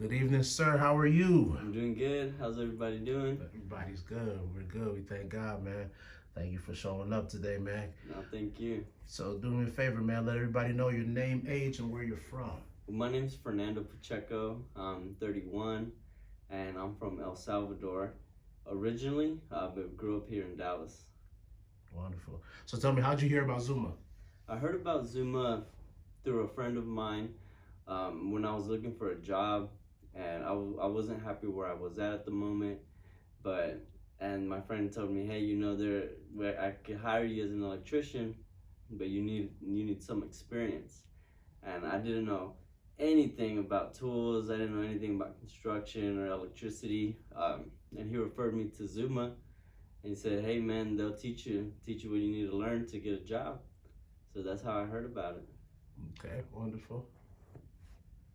Good evening, sir. How are you? I'm doing good. How's everybody doing? Everybody's good. We're good. We thank God, man. Thank you for showing up today, man. No, thank you. So do me a favor, man. Let everybody know your name, age, and where you're from. Well, my name's Fernando Pacheco. I'm 31, and I'm from El Salvador originally, but grew up here in Dallas. Wonderful. So tell me, how'd you hear about Zuma? I heard about Zuma through a friend of mine when I was looking for a job, and I wasn't happy where I was at the moment, and my friend told me, hey, where I could hire you as an electrician, but you need some experience, and I didn't know anything about tools. I didn't know anything about construction or electricity, and he referred me to Zuma, and he said, hey man, they'll teach you what you need to learn to get a job. So that's how I heard about it. Okay, wonderful.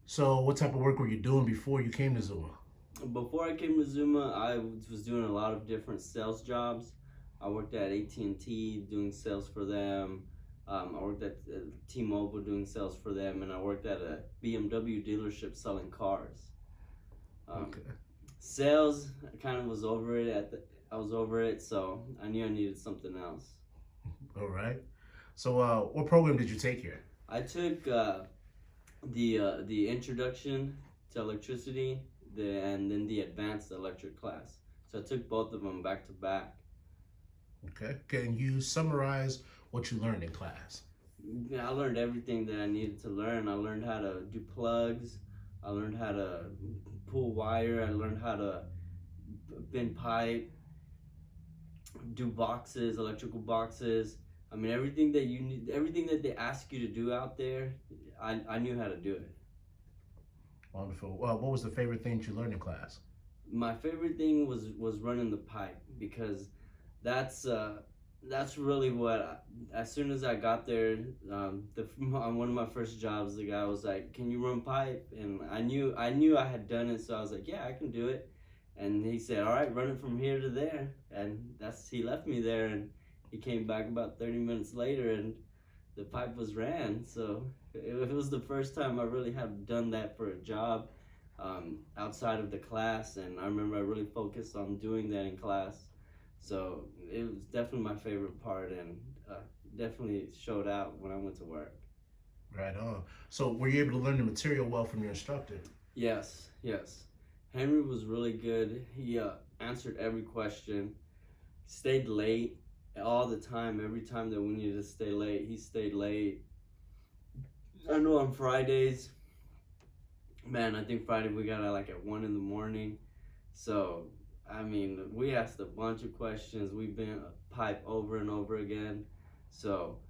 So what type of work were you doing before you came to Zuma? Before I came to Zuma, I was doing a lot of different sales jobs. I worked at AT&T doing sales for them. I worked at T-Mobile doing sales for them, and I worked at a BMW dealership selling cars. Okay. Sales, I kind of was over it. I was over it, so I knew I needed something else. All right. So what program did you take here? I took the introduction to electricity, and then the advanced electric class. So I took both of them back to back. Okay. Can you summarize what you learned in class? I learned everything that I needed to learn. I learned how to do plugs. I learned how to pull wire. I learned how to bend pipe, do boxes, electrical boxes. I mean, everything that you need, everything that they ask you to do out there, I knew how to do it. Wonderful. What was the favorite thing that you learned in class? My favorite thing was running the pipe, because that's really what. As soon as I got there, on one of my first jobs, the guy was like, "Can you run pipe?" And I knew I had done it, so I was like, "Yeah, I can do it." And he said, "All right, run it from here to there." And he left me there, and he came back about 30 minutes later, and the pipe was ran. So it was the first time I really had done that for a job outside of the class, and I remember I really focused on doing that in class. So it was definitely my favorite part, and definitely showed out when I went to work. Right on. So were you able to learn the material well from your instructor? Yes, yes. Henry was really good. He answered every question, stayed late all the time. Every time that we needed to stay late, he stayed late. I know on Fridays, man, I think Friday we got out like at 1 in the morning. So, I mean, we asked a bunch of questions. We bent a pipe over and over again. So,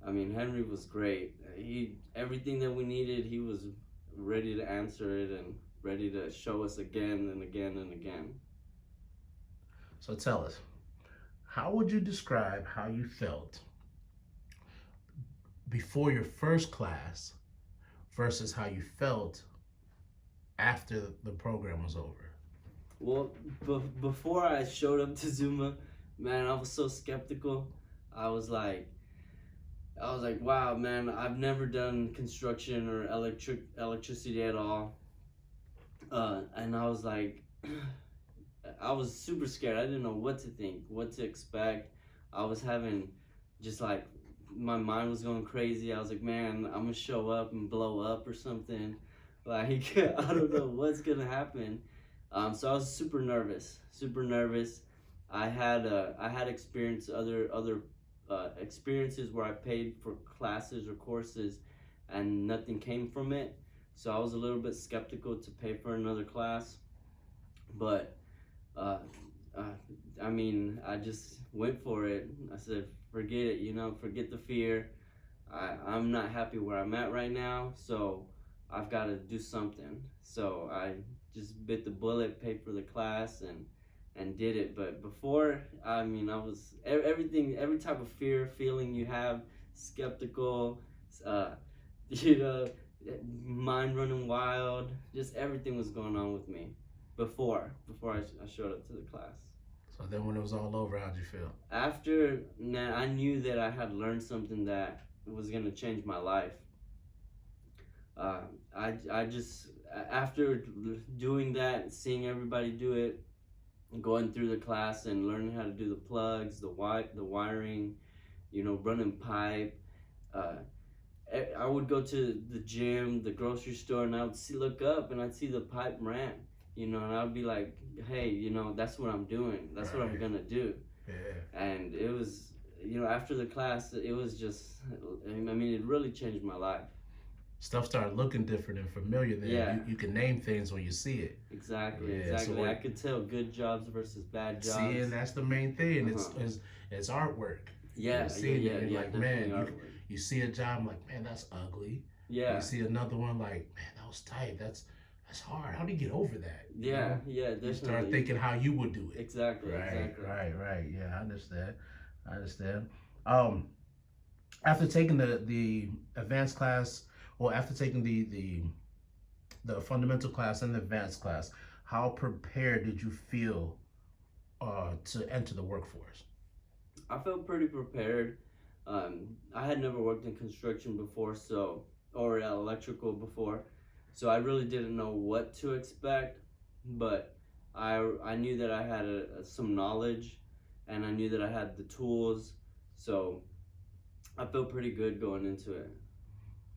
I mean, Henry was great. Everything that we needed, he was ready to answer it and ready to show us again and again and again. So tell us, how would you describe how you felt before your first class versus how you felt after the program was over? Well, before I showed up to Zuma, man, I was so skeptical. I was like, wow, man, I've never done construction or electricity at all. And I was like, I was super scared. I didn't know what to think, what to expect. I was having just like, my mind was going crazy. I was like, man, I'm gonna show up and blow up or something. Like, I don't know what's gonna happen. So I was super nervous, super nervous. I had experience other experiences where I paid for classes or courses, and nothing came from it. So I was a little bit skeptical to pay for another class, but uh, I mean, I just went for it. I said, forget it, forget the fear. I'm not happy where I'm at right now, so I've got to do something. So I just bit the bullet, paid for the class, and did it. But before, I mean, I was every type of feeling you have, skeptical, you know, mind running wild, just everything was going on with me before I showed up to the class. So then when it was all over, how'd you feel? After, I knew that I had learned something that was going to change my life. I just, after doing that, seeing everybody do it, going through the class and learning how to do the plugs, the wiring, running pipe. Uh, I would go to the gym, the grocery store, and I would look up and I'd see the pipe ran, and I'd be like, hey, that's what I'm doing. That's what I'm gonna do. Yeah. And it was, after the class, it was just, it really changed my life. Stuff started looking different and familiar then. Yeah. You can name things when you see it. Exactly, Yeah, exactly. so I could tell good jobs versus bad jobs. See, and that's the main thing. Uh-huh. It's artwork. Yeah, like, man, artwork. you see a job like, man, that's ugly. Yeah. You see another one like, man, that was tight. That's hard. How do you get over that? Yeah, yeah, definitely. You start thinking how you would do it. Exactly, exactly. Right. Yeah, I understand. After taking the advanced class, or after taking the fundamental class and the advanced class, how prepared did you feel to enter the workforce? I felt pretty prepared. I had never worked in construction before, or electrical before, so I really didn't know what to expect. But I knew that I had some knowledge, and I knew that I had the tools, so I felt pretty good going into it.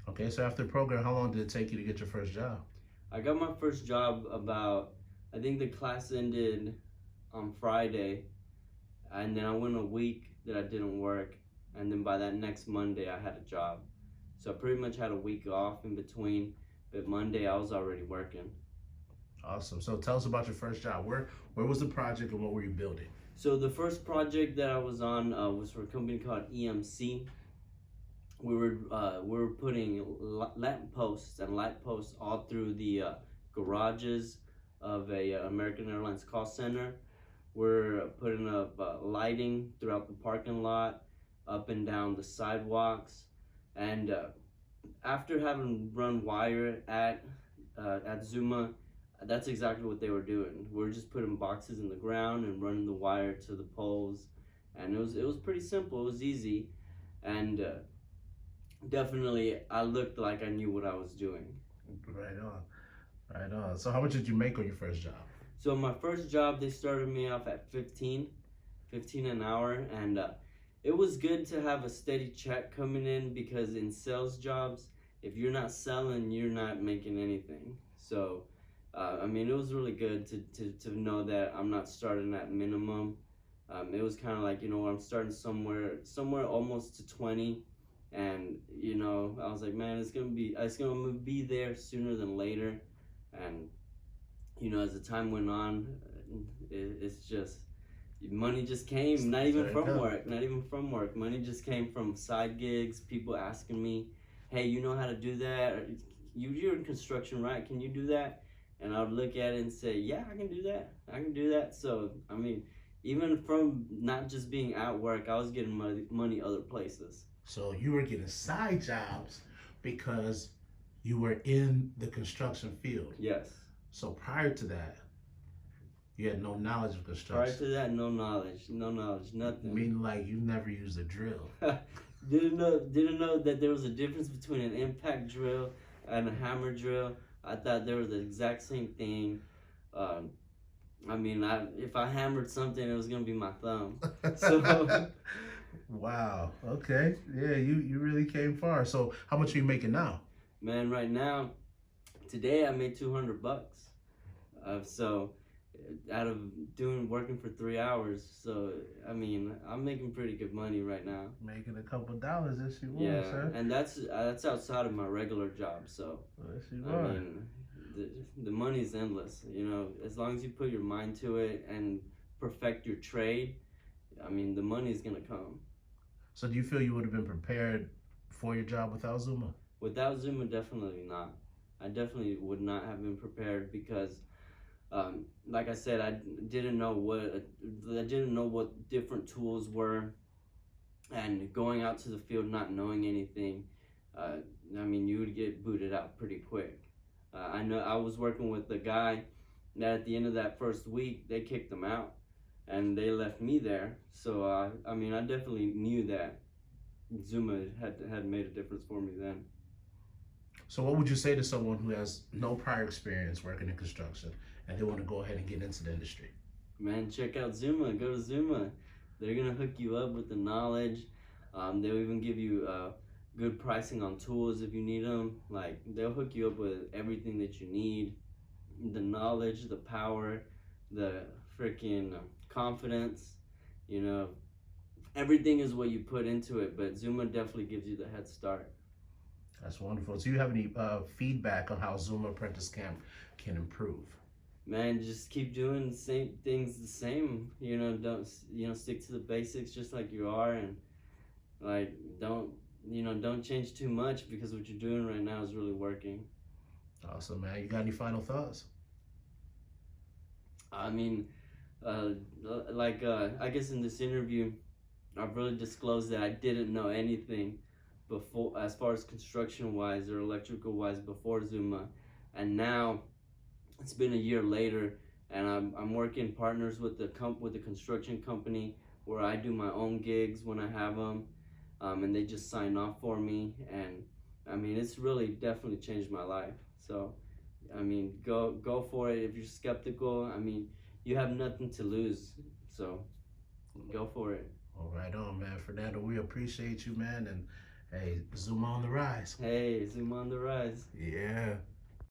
Okay, so after the program, how long did it take you to get your first job? I got my first job I think the class ended on Friday, and then I went a week that I didn't work, and then by that next Monday I had a job. So I pretty much had a week off in between, but Monday I was already working. Awesome. So tell us about your first job. Where was the project and what were you building? So the first project that I was on was for a company called EMC. We were putting lamp posts and light posts all through the garages of a American Airlines call center. We're putting up lighting throughout the parking lot, up and down the sidewalks, and after having run wire at Zuma, that's exactly what they were doing. We're just putting boxes in the ground and running the wire to the poles, and it was pretty simple. It was easy, and definitely I looked like I knew what I was doing. Right on. So how much did you make on your first job? So my first job, they started me off at 15 an hour, and it was good to have a steady check coming in, because in sales jobs, if you're not selling, you're not making anything. So it was really good to know that I'm not starting at minimum. It was kind of like, I'm starting somewhere almost to 20, and I was like, man, it's gonna be there sooner than later. And as the time went on, it's just money just came. Not even from work. Money just came from side gigs. People asking me, hey, you know how to do that? Or, you're in construction, right? Can you do that? And I would look at it and say, yeah, I can do that. So even from not just being at work, I was getting money other places. So you were getting side jobs because you were in the construction field. Yes. So prior to that, you had no knowledge of construction. Prior to that, no knowledge, nothing. Meaning like you never used a drill. Didn't know that there was a difference between an impact drill and a hammer drill. I thought they were the exact same thing. If I hammered something, it was gonna be my thumb. So. Wow. Okay. Yeah, you really came far. So how much are you making now? Man, right now, today I made $200. So out of working for 3 hours, so I'm making pretty good money right now. Making a couple dollars if you yeah, want, sir. And that's outside of my regular job. So yes, you are. The money's endless. As long as you put your mind to it and perfect your trade, the money's gonna come. So do you feel you would have been prepared for your job without Zuma? Without Zuma, definitely not. I definitely would not have been prepared, because like I said, I didn't know what different tools were, and going out to the field not knowing anything, you would get booted out pretty quick. I know I was working with a guy that at the end of that first week, they kicked him out, and they left me there. So I definitely knew that Zuma had made a difference for me then. So what would you say to someone who has no prior experience working in construction and they want to go ahead and get into the industry? Man, check out Zuma. Go to Zuma. They're gonna hook you up with the knowledge. They'll even give you good pricing on tools if you need them. Like they'll hook you up with everything that you need, the knowledge, the power, the freaking confidence. You know, everything is what you put into it. But Zuma definitely gives you the head start. That's wonderful. Do you have any feedback on how Zuma Apprentice Camp can improve? Man, just keep doing the same things the same. You know, don't stick to the basics just like you are, and like don't change too much because what you're doing right now is really working. Awesome, man. You got any final thoughts? I mean, I guess in this interview, I've really disclosed that I didn't know anything before, as far as construction wise or electrical wise, before Zuma, and now it's been a year later, and I'm working partners with the construction company where I do my own gigs when I have them, and they just sign off for me, and I mean it's really definitely changed my life. So, I mean go for it. If you're skeptical, I mean you have nothing to lose, so go for it. All right on, man. Fernando, we appreciate you, man, and hey, Zoom on the rise. Hey, Zoom on the rise. Yeah.